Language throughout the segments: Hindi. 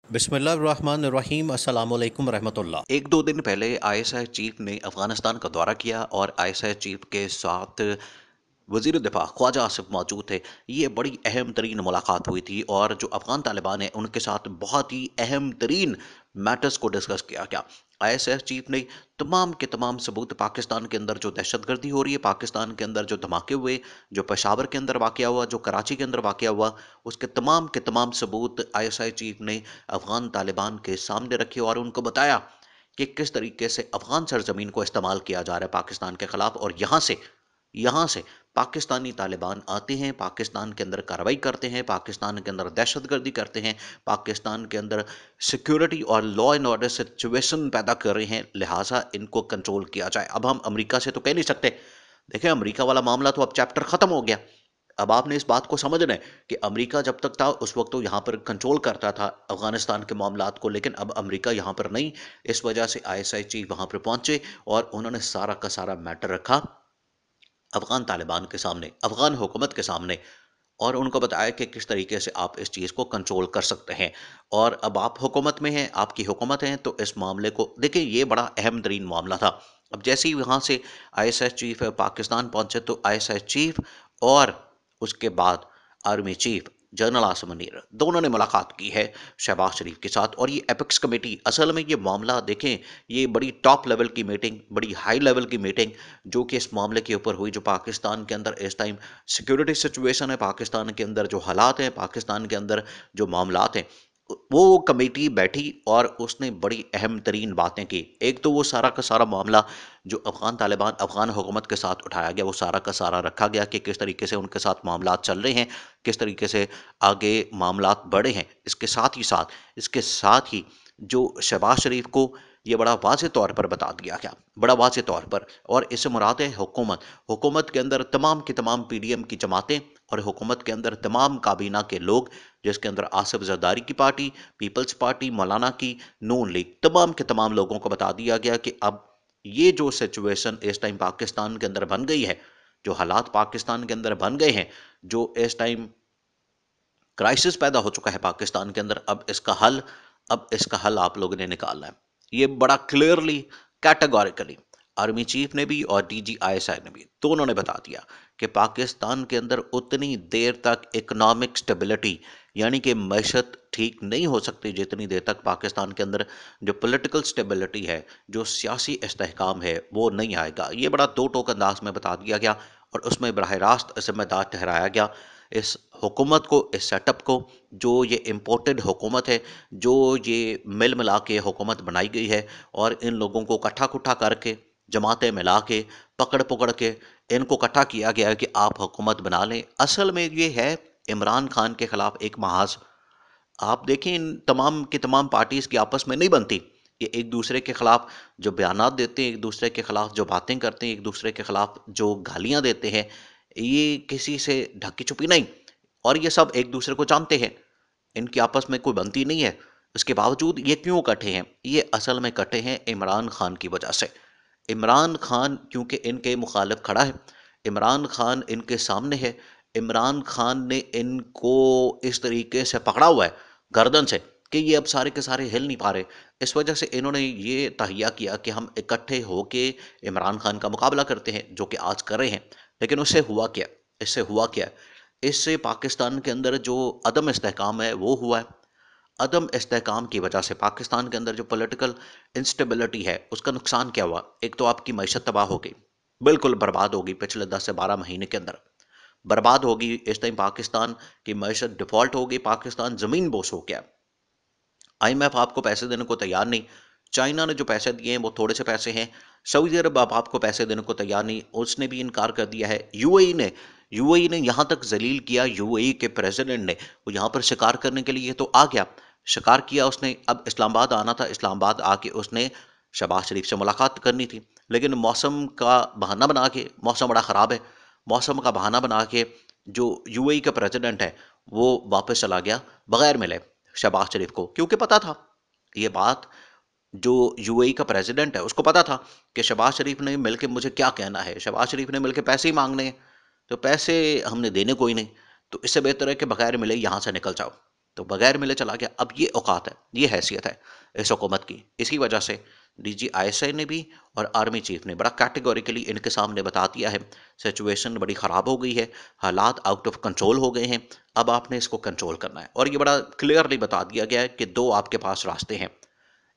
बिस्मिल्लाहिर्रहमानिर्रहीम अस्सलाम वालेकुम रहमतुल्लाह। एक दो दिन पहले आईएसआई चीफ ने अफगानिस्तान का दौरा किया और आईएसआई चीफ के साथ वजीर दिफा ख्वाजा आसिफ मौजूद थे। ये बड़ी अहम तरीन मुलाकात हुई थी और जो अफगान तालिबान है उनके साथ बहुत ही अहम तरीन मैटर्स को डिस्कस किया गया। आईएसआई चीफ ने तमाम के तमाम सबूत, पाकिस्तान के अंदर जो दहशतगर्दी हो रही है, पाकिस्तान के अंदर जो धमाके हुए, जो पेशावर के अंदर वाकया हुआ, जो कराची के अंदर वाकया हुआ, उसके तमाम के तमाम सबूत आईएसआई चीफ ने अफगान तालिबान के सामने रखे और उनको बताया कि किस तरीके से अफगान सरजमीन को इस्तेमाल किया जा रहा है पाकिस्तान के खिलाफ। और यहाँ से पाकिस्तानी तालिबान आते हैं, पाकिस्तान के अंदर कार्रवाई करते हैं, पाकिस्तान के अंदर दहशतगर्दी करते हैं, पाकिस्तान के अंदर सिक्योरिटी और लॉ एंड ऑर्डर सिचुएशन पैदा कर रहे हैं, लिहाजा इनको कंट्रोल किया जाए। अब हम अमेरिका से तो कह नहीं सकते, देखिए अमेरिका वाला मामला तो अब चैप्टर खत्म हो गया। अब आपने इस बात को समझना है कि अमेरिका जब तक था उस वक्त तो यहाँ पर कंट्रोल करता था अफगानिस्तान के मामलात को, लेकिन अब अमेरिका यहाँ पर नहीं। इस वजह से आईएसआई चीफ वहाँ पर पहुंचे और उन्होंने सारा का सारा मैटर रखा अफगान तालिबान के सामने, अफगान हुकूमत के सामने, और उनको बताया कि किस तरीके से आप इस चीज़ को कंट्रोल कर सकते हैं। और अब आप हुकूमत में हैं, आपकी हुकूमत है, तो इस मामले को देखिए, ये बड़ा अहम तरीन मामला था। अब जैसे ही वहाँ से आईएसआई चीफ पाकिस्तान पहुंचे तो आईएसआई चीफ और उसके बाद army chief general Asim Munir दोनों ने मुलाकात की है शहबाज शरीफ के साथ। और ये एपिक्स कमेटी, असल में ये मामला देखें, ये बड़ी टॉप लेवल की मीटिंग, बड़ी हाई लेवल की मीटिंग जो कि इस मामले के ऊपर हुई, जो पाकिस्तान के अंदर इस टाइम सिक्योरिटी सिचुएशन है, पाकिस्तान के अंदर जो हालात हैं, पाकिस्तान के अंदर जो मामलात हैं, वो कमेटी बैठी और उसने बड़ी अहम तरीन बातें की। एक तो वो सारा का सारा मामला जो अफगान तालिबान, अफगान हुकूमत के साथ उठाया गया, वो सारा का सारा रखा गया कि किस तरीके से उनके साथ मामलात चल रहे हैं, किस तरीके से आगे मामलात बढ़े हैं। इसके साथ ही जो शहबाज शरीफ को ये बड़ा वाज़ेह तौर पर बता दिया गया, बड़ा वाज़ेह तौर पर, और इससे मुराद है हुकूमत। हुकूमत के अंदर तमाम की तमाम पीडीएम की जमातें और हुकूमत के अंदर तमाम काबीना के लोग, जिसके अंदर आसिफ जरदारी की पार्टी, पीपल्स पार्टी, मौलाना की, नून लीग, तमाम के तमाम लोगों को बता दिया गया कि अब ये जो सिचुएशन इस टाइम पाकिस्तान के अंदर बन गई है, जो हालात पाकिस्तान के अंदर बन गए हैं, जो इस टाइम क्राइसिस पैदा हो चुका है पाकिस्तान के अंदर, अब इसका हल आप लोगों ने निकालना है। ये बड़ा क्लियरली, कैटेगोरिकली आर्मी चीफ ने भी और डीजीआईएसआई ने भी, दोनों ने बता दिया कि पाकिस्तान के अंदर उतनी देर तक इकोनॉमिक स्टेबिलिटी, यानी कि मैशत ठीक नहीं हो सकती जितनी देर तक पाकिस्तान के अंदर जो पॉलिटिकल स्टेबिलिटी है, जो सियासी इस्तेहकाम है, वो नहीं आएगा। ये बड़ा दो टोक अंदाज में बता दिया गया और उसमें बराह रास्त जिम्मेदार ठहराया गया इस हुकूमत को, इस सेटअप को, जो ये इम्पोर्टेड हुकूमत है, जो ये मिल मिला के हुकूमत बनाई गई है, और इन लोगों को इकट्ठा कुट्ठा करके, जमातें मिला के, पकड़ पकड़ के इनको इकट्ठा किया गया है कि आप हुकूमत बना लें। असल में ये है इमरान खान के खिलाफ एक महाज। आप देखें, इन तमाम की तमाम पार्टीज की आपस में नहीं बनती। ये एक दूसरे के खिलाफ जो बयानात देते हैं, एक दूसरे के खिलाफ जो बातें करते हैं, एक दूसरे के खिलाफ जो गालियां देते हैं, ये किसी से ढकी छुपी नहीं, और ये सब एक दूसरे को जानते हैं। इनकी आपस में कोई बनती नहीं है। इसके बावजूद ये क्यों इकट्ठे हैं? ये असल में इकट्ठे हैं इमरान खान की वजह से। इमरान खान क्योंकि इनके मुखालिफ खड़ा है, इमरान खान इनके सामने है, इमरान खान ने इनको इस तरीके से पकड़ा हुआ है गर्दन से कि ये अब सारे के सारे हिल नहीं पा रहे। इस वजह से इन्होंने ये तहिया किया कि हम इकट्ठे होके इमरान खान का मुकाबला करते हैं, जो कि आज कर रहे हैं। लेकिन उससे हुआ क्या? इससे हुआ क्या? इससे पाकिस्तान के अंदर जो अदम इस्तेहकाम है वो हुआ है। अदम इस्तेहकाम की वजह से पाकिस्तान के अंदर जो पॉलिटिकल इंस्टेबिलिटी है, उसका नुकसान क्या हुआ? एक तो आपकी मईशत तबाह हो गई, बिल्कुल बर्बाद होगी। पिछले 10 से 12 महीने के अंदर बर्बाद होगी। इस टाइम पाकिस्तान की मईशत डिफॉल्ट हो गई, पाकिस्तान जमीन बोस हो गया। आईएमएफ आपको पैसे देने को तैयार नहीं। चाइना ने जो पैसे दिए हैं वो थोड़े से पैसे हैं। सऊदी अरब अब आपको पैसे देने को तैयार नहीं, उसने भी इनकार कर दिया है। यूएई ने यहाँ तक जलील किया, यूएई के प्रेसिडेंट ने, वो यहाँ पर शिकार करने के लिए तो आ गया, शिकार किया उसने। अब इस्लामाबाद आना था, इस्लामाबाद आके उसने शहबाज शरीफ से मुलाकात करनी थी, लेकिन मौसम का बहाना बना के, मौसम बड़ा ख़राब है, मौसम का बहाना बना के जो यूएई का प्रेसिडेंट है वो वापस चला गया बगैर मिले शहबाज शरीफ को, क्योंकि पता था ये बात। जो यूएई का प्रेसिडेंट है उसको पता था कि शहबाज शरीफ ने मिलके मुझे क्या कहना है, शहबाज शरीफ ने मिलके पैसे ही मांगने हैं, तो पैसे हमने देने कोई नहीं, तो इससे बेहतर है कि बगैर मिले यहाँ से निकल जाओ। तो बगैर मिले चला गया। अब ये औकात है, ये हैसियत है इस हुकूमत की। इसी वजह से DGISI ने भी और आर्मी चीफ ने बड़ा कैटेगोरिकली इनके सामने बता दिया है, सिचुएशन बड़ी ख़राब हो गई है, हालात आउट ऑफ कंट्रोल हो गए हैं, अब आपने इसको कंट्रोल करना है। और ये बड़ा क्लियरली बता दिया गया है कि दो आपके पास रास्ते हैं।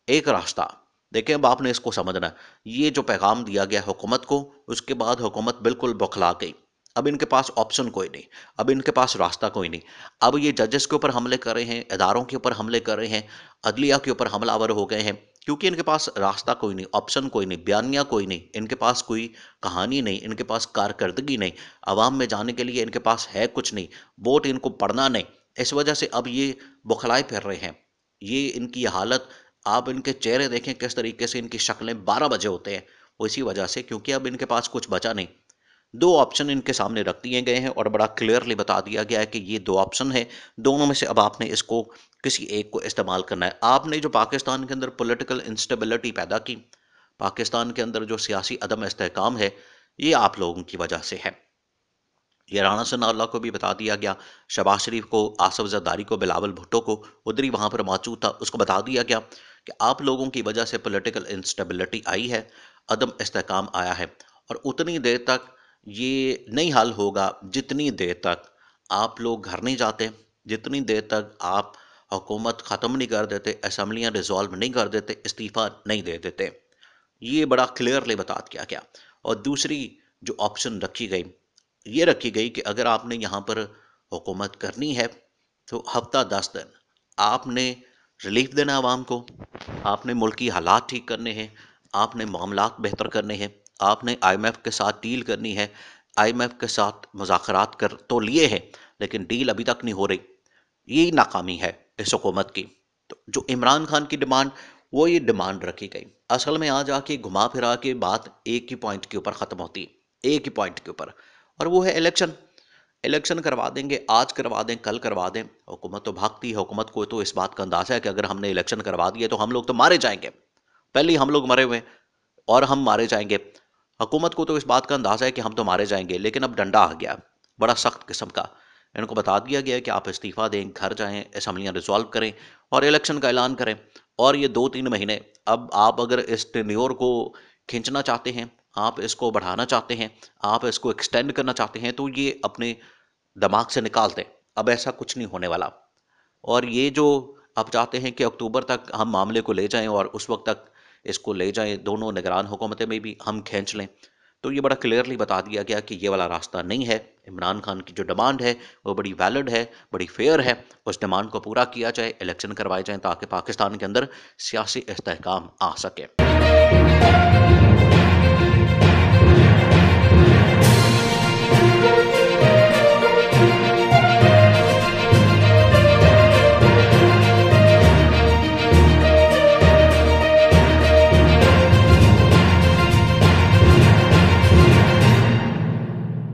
एक रास्ता देखिए, अब आपने इसको समझना है, ये जो पैगाम दिया गया हुकूमत को, उसके बाद हुकूमत बिल्कुल बौखला गई। अब इनके पास ऑप्शन कोई नहीं, अब इनके पास रास्ता कोई नहीं। अब ये जजेस के ऊपर हमले कर रहे हैं, इदारों के ऊपर हमले कर रहे हैं, अदलिया के ऊपर हमलावर हो गए हैं, क्योंकि इनके पास रास्ता कोई नहीं, ऑप्शन कोई नहीं, बयानिया कोई नहीं, इनके पास कोई कहानी नहीं, इनके पास कारकर्दगी नहीं, आवाम में जाने के लिए इनके पास है कुछ नहीं, वोट इनको पड़ना नहीं। इस वजह से अब ये बौखलाए फिर रहे हैं। ये इनकी हालत, आप इनके चेहरे देखें किस तरीके से इनकी शक्लें 12 बजे होते हैं, वो इसी वजह से, क्योंकि अब इनके पास कुछ बचा नहीं। दो ऑप्शन इनके सामने रख दिए गए हैं और बड़ा क्लियरली बता दिया गया है कि ये दो ऑप्शन है, दोनों में से अब आपने इसको किसी एक को इस्तेमाल करना है। आपने जो पाकिस्तान के अंदर पॉलिटिकल इंस्टेबिलिटी पैदा की, पाकिस्तान के अंदर जो सियासी अदम इस्तेहकाम है, ये आप लोगों की वजह से है। ये राणा सनाउल्लाह को भी बता दिया गया, शहबाज शरीफ को, आसफ जरदारी को, बिलावल भुट्टो को, उधर ही वहाँ पर मौजूद था, उसको बता दिया गया कि आप लोगों की वजह से पॉलिटिकल इंस्टेबिलिटी आई है, अदम इस्तेहकाम आया है, और उतनी देर तक ये नहीं हल होगा जितनी देर तक आप लोग घर नहीं जाते, जितनी देर तक आप हुकूमत ख़त्म नहीं कर देते, असम्बलियाँ डिज़ोल्व नहीं कर देते, इस्तीफ़ा नहीं दे देते। ये बड़ा क्लियरली बता दिया गया। और दूसरी जो ऑप्शन रखी गई, ये रखी गई कि अगर आपने यहाँ पर हुकूमत करनी है तो हफ्ता 10 दिन आपने रिलीफ देना आवाम को, आपने मुल्क की हालात ठीक करने हैं, आपने मामलात बेहतर करने हैं, आपने IMF के साथ डील करनी है। IMF के साथ मुज़ाकरात कर तो लिए हैं, लेकिन डील अभी तक नहीं हो रही। यही नाकामी है इस हुकूमत की। तो जो इमरान खान की डिमांड, वो ये डिमांड रखी गई। असल में आ जाके घुमा फिरा के बात एक ही पॉइंट के ऊपर ख़त्म होती है, एक ही पॉइंट के ऊपर, और वो है इलेक्शन। इलेक्शन करवा देंगे, आज करवा दें, कल करवा दें। हुकूमत तो भागती है, हुकूमत को तो इस बात का अंदाज़ा है कि अगर हमने इलेक्शन करवा दिए तो हम लोग तो मारे जाएंगे, पहले ही हम लोग मरे हुए हैं और हम मारे जाएंगे। हुकूमत को तो इस बात का अंदाज़ा है कि हम तो मारे जाएंगे, लेकिन अब डंडा आ गया बड़ा सख्त किस्म का। इनको बता दिया गया है कि आप इस्तीफ़ा दें, घर जाएं, असम्बलियाँ रिजॉल्व करें और इलेक्शन का ऐलान करें। और ये 2-3 महीने, अब आप अगर इस टेन्योर को खींचना चाहते हैं, आप इसको बढ़ाना चाहते हैं, आप इसको एक्सटेंड करना चाहते हैं, तो ये अपने दिमाग से निकाल दें। अब ऐसा कुछ नहीं होने वाला। और ये जो आप चाहते हैं कि अक्टूबर तक हम मामले को ले जाएं और उस वक्त तक इसको ले जाएं, दोनों निगरान हुकूमतें में भी हम खींच लें, तो ये बड़ा क्लियरली बता दिया गया कि ये वाला रास्ता नहीं है। इमरान खान की जो डिमांड है वो बड़ी वैलिड है, बड़ी फेयर है। उस डिमांड को पूरा किया जाए, इलेक्शन करवाए जाएं, ताकि पाकिस्तान के अंदर सियासी इस्तेहकाम आ सके।